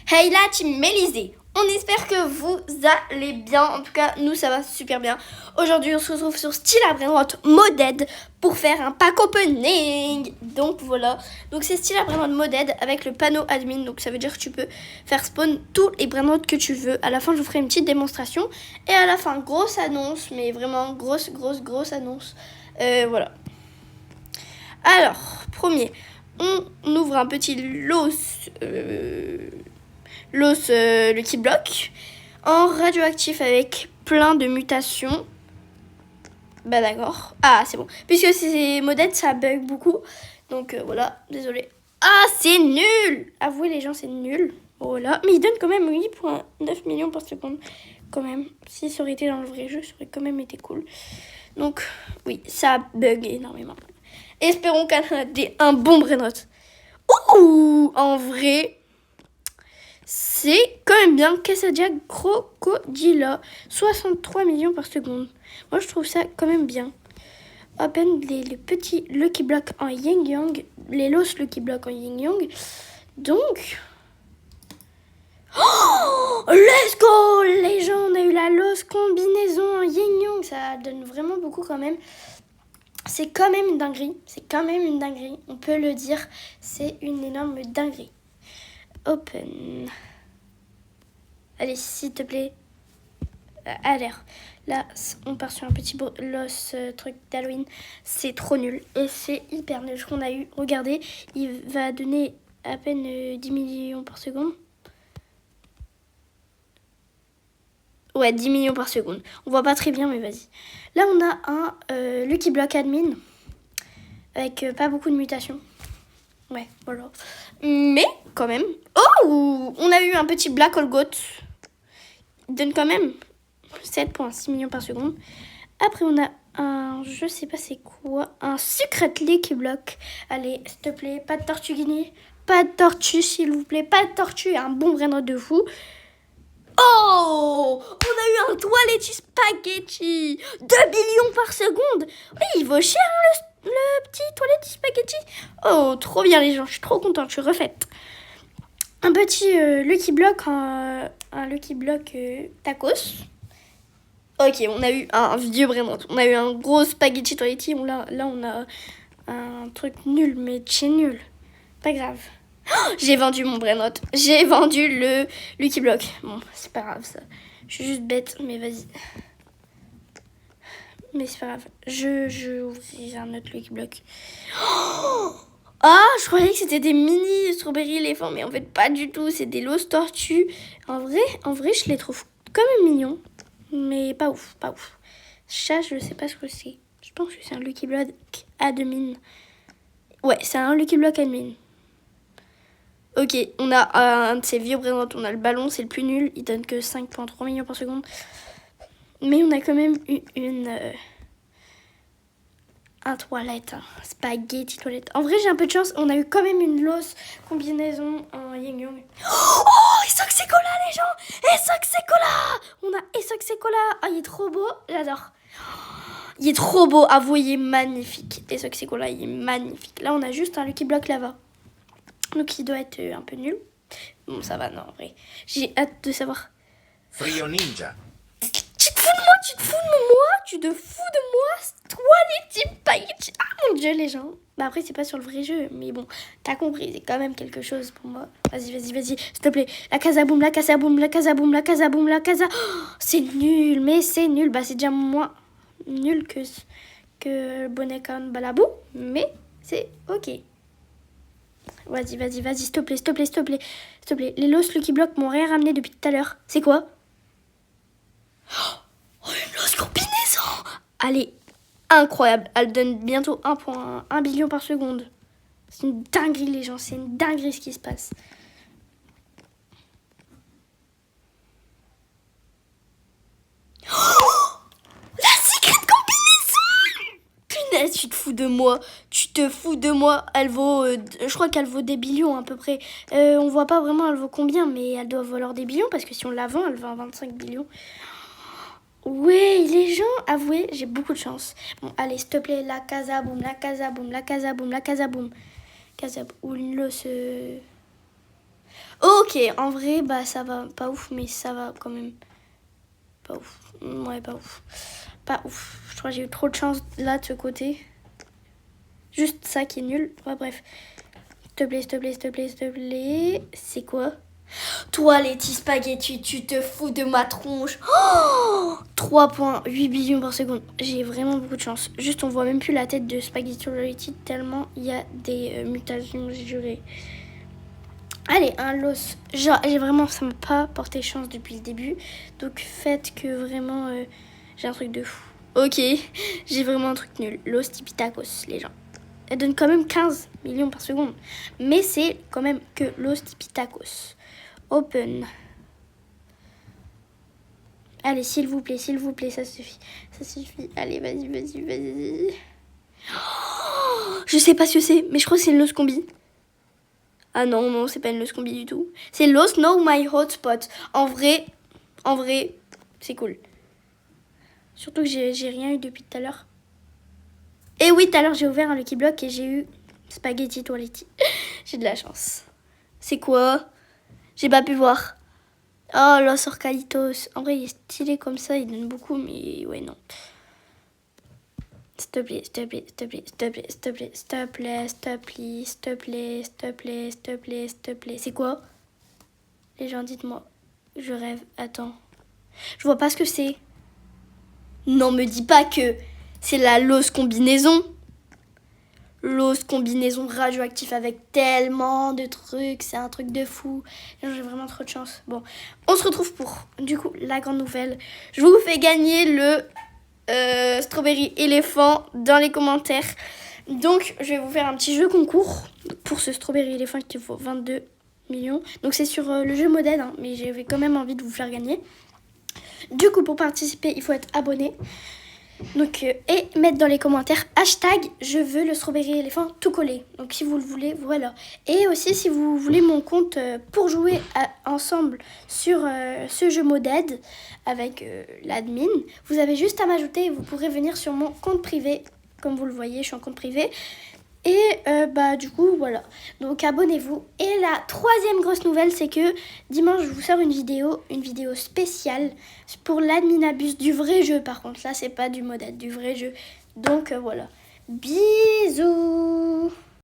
Hey la team Mélisée, on espère que vous allez bien, en tout cas nous ça va super bien. Aujourd'hui on se retrouve sur Styla Brainrot Moded pour faire un pack opening. Donc voilà, donc c'est Styla Brainrot Moded avec le panneau admin, donc ça veut dire que tu peux faire spawn tous les Brainrot que tu veux. À la fin je vous ferai une petite démonstration et à la fin grosse annonce, mais vraiment grosse annonce. Voilà. Alors, premier, on ouvre un petit l'os Lucky Block en radioactif avec plein de mutations. Bah d'accord. Ah c'est bon. Puisque ces modèles ça bug beaucoup. Donc voilà, désolé. Ah c'est nul. Avouez les gens c'est nul. Voilà. Mais il donne quand même 8,9 millions par seconde. Quand même. Si ça aurait été dans le vrai jeu, ça aurait quand même été cool. Donc oui, ça bug énormément. Espérons qu'elle a un bon brainrot. Ouh, en vrai, c'est quand même bien. Cassadia Crocodila, 63 millions par seconde. Moi, je trouve ça quand même bien. Open les petits Lucky Block en Yin Yang. Les Los Lucky Block en Yin Yang. Donc... Oh, let's go les gens, on a eu la Los combinaison en Yin Yang. Ça donne vraiment beaucoup quand même. C'est quand même une dinguerie. On peut le dire. C'est une énorme dinguerie. Open. Allez, s'il te plaît. À l'air. Là, on part sur un petit los truc d'Halloween. C'est trop nul. Et c'est hyper nul. Ce qu'on a eu, regardez, il va donner à peine 10 millions par seconde. Ouais, 10 millions par seconde. On voit pas très bien, mais vas-y. Là, on a un Lucky Block admin. Avec pas beaucoup de mutations. Ouais, voilà. Mais, quand même. Oh, on a eu un petit Black Hole Goat. Il donne quand même 7,6 millions par seconde. Après, on a un, je sais pas c'est quoi, un Secret Lucky Block. Allez, s'il te plaît, pas de tortue guinée. Pas de tortue, s'il vous plaît. Pas de tortue, un bon brainrot de fou. Oh, on a eu un Toiletti Spaghetti. 2 millions par seconde. Oui, il vaut cher le petit Toiletti Spaghetti. Oh, trop bien les gens, je suis trop contente, je suis refaite. Un petit Lucky Block, un Lucky Block tacos. Ok, on a eu un vieux brainrot. On a eu un gros spaghetti Toiletti. Là, on a un truc nul, mais c'est nul. Pas grave. Oh, j'ai vendu mon brainrot. J'ai vendu le Lucky Block. Bon, c'est pas grave ça. Je suis juste bête, mais vas-y. Mais c'est pas grave. J'ai un autre Lucky Block. Oh, ah, je croyais que c'était des mini strawberry éléphants, mais en fait pas du tout. C'est des Los tortues. En vrai, je les trouve quand même mignons, mais pas ouf. Chat, je sais pas ce que c'est. Je pense que c'est un Lucky Block admin. Ouais, c'est un Lucky Block admin. Ok, on a un de ces vieux brainrot. On a le ballon, c'est le plus nul. Il donne que 5,3 millions par seconde. Mais on a quand même eu un toilette, spaghetti toilette. En vrai, j'ai un peu de chance. On a eu quand même une Los combinaison en Yin Yang. Oh, Esoc Sekola, les gens! Esoc Sekola! On a Esoc Sekola. Ah, il est trop beau. J'adore. Il est trop beau. Avouez, il est magnifique. Esoc Sekola, il est magnifique. Là, on a juste un Lucky Block lava. Donc, il doit être un peu nul. Bon, ça va, non, en vrai. J'ai hâte de savoir. Frio Ninja. Tu te fous de moi, Toiletti Spaghetti. Ah mon dieu, les gens. Bah après, c'est pas sur le vrai jeu, mais bon, t'as compris, c'est quand même quelque chose pour moi. Vas-y, s'il te plaît. La casa boum, la casa boum, la casa boum, la casa boum, la casa. Oh, c'est nul, mais c'est nul. Bah, c'est déjà moins nul que Bonecon Balabou, mais c'est ok. Vas-y, s'il te plaît. Les Los Lucky Block m'ont rien ramené depuis tout à l'heure. C'est quoi? Oh, une Los combinaison! Allez, incroyable. Elle donne bientôt 1,1 billion par seconde. C'est une dinguerie, les gens. C'est une dinguerie ce qui se passe. Oh, la secret combinaison! Punaise, tu te fous de moi. Elle vaut, je crois qu'elle vaut des billions à peu près. On voit pas vraiment elle vaut combien, mais elle doit valoir des billions parce que si on la vend, elle vaut 25 billions. Ouais, les gens, avouez, j'ai beaucoup de chance. Bon, allez, s'il te plaît, la casa boum, la casa boum, la casa boum, la casa boum. Casa boum, ou une Los. Ok, en vrai, bah ça va pas ouf, mais ça va quand même. Pas ouf. Ouais, pas ouf. Pas ouf. Je crois que j'ai eu trop de chance là de ce côté. Juste ça qui est nul. Ouais, bref. S'il te plaît, s'il te plaît, s'il te plaît, s'il te plaît. C'est quoi? Toi, Letty Spaghetti, tu te fous de ma tronche. Oh 3,8 billions par seconde. J'ai vraiment beaucoup de chance. Juste, on voit même plus la tête de Spaghetti Letty tellement il y a des mutations jurées. Allez, un los. Genre, j'ai vraiment, ça m'a pas porté chance depuis le début. Donc, faites que vraiment, j'ai un truc de fou. Ok, j'ai vraiment un truc nul. Los Tipitacos, les gens. Elle donne quand même 15 millions par seconde. Mais c'est quand même que Los Tipitacos. Open. Allez, s'il vous plaît, ça suffit. Ça suffit. Allez, vas-y, vas-y, vas-y. Oh, je sais pas ce que c'est, mais je crois que c'est une Los Combi. Ah non, non, c'est pas une Los Combi du tout. C'est Los Know My Hotspot. En vrai, c'est cool. Surtout que j'ai rien eu depuis tout à l'heure. Et oui, tout à l'heure, j'ai ouvert un Lucky Block et j'ai eu Spaghetti Toiletti. J'ai de la chance. C'est quoi? J'ai pas pu voir. Oh, Los Orcalitos. En vrai, il est stylé comme ça, il donne beaucoup, mais ouais, non. S'il te plaît, s'il te plaît, s'il te plaît, s'il te plaît, s'il te plaît, s'il te plaît, s'il te plaît, s'il te plaît, s'il te plaît, s'il te plaît, s'il te plaît. C'est quoi? Les gens, dites-moi. Je rêve. Attends. Je vois pas ce que c'est. Non, me dis pas que c'est la Los combinaison. Los combinaison radioactif avec tellement de trucs. C'est un truc de fou. J'ai vraiment trop de chance. Bon, on se retrouve pour, du coup, la grande nouvelle. Je vous fais gagner le Strawberry éléphant dans les commentaires. Donc, je vais vous faire un petit jeu concours pour ce Strawberry éléphant qui vaut 22 millions. Donc, c'est sur le jeu modèle, hein, mais j'avais quand même envie de vous faire gagner. Du coup, pour participer, il faut être abonné. Donc, et mettre dans les commentaires hashtag je veux le Strawberry éléphant tout collé. Donc, si vous le voulez, voilà. Et aussi, si vous voulez mon compte pour jouer ensemble sur ce jeu modèle avec l'admin, vous avez juste à m'ajouter et vous pourrez venir sur mon compte privé. Comme vous le voyez, je suis en compte privé. Et bah du coup voilà, donc abonnez-vous. Et la troisième grosse nouvelle, c'est que dimanche je vous sors une vidéo spéciale pour l'adminabus du vrai jeu. Par contre là c'est pas du modèle, du vrai jeu. Donc voilà, bisous.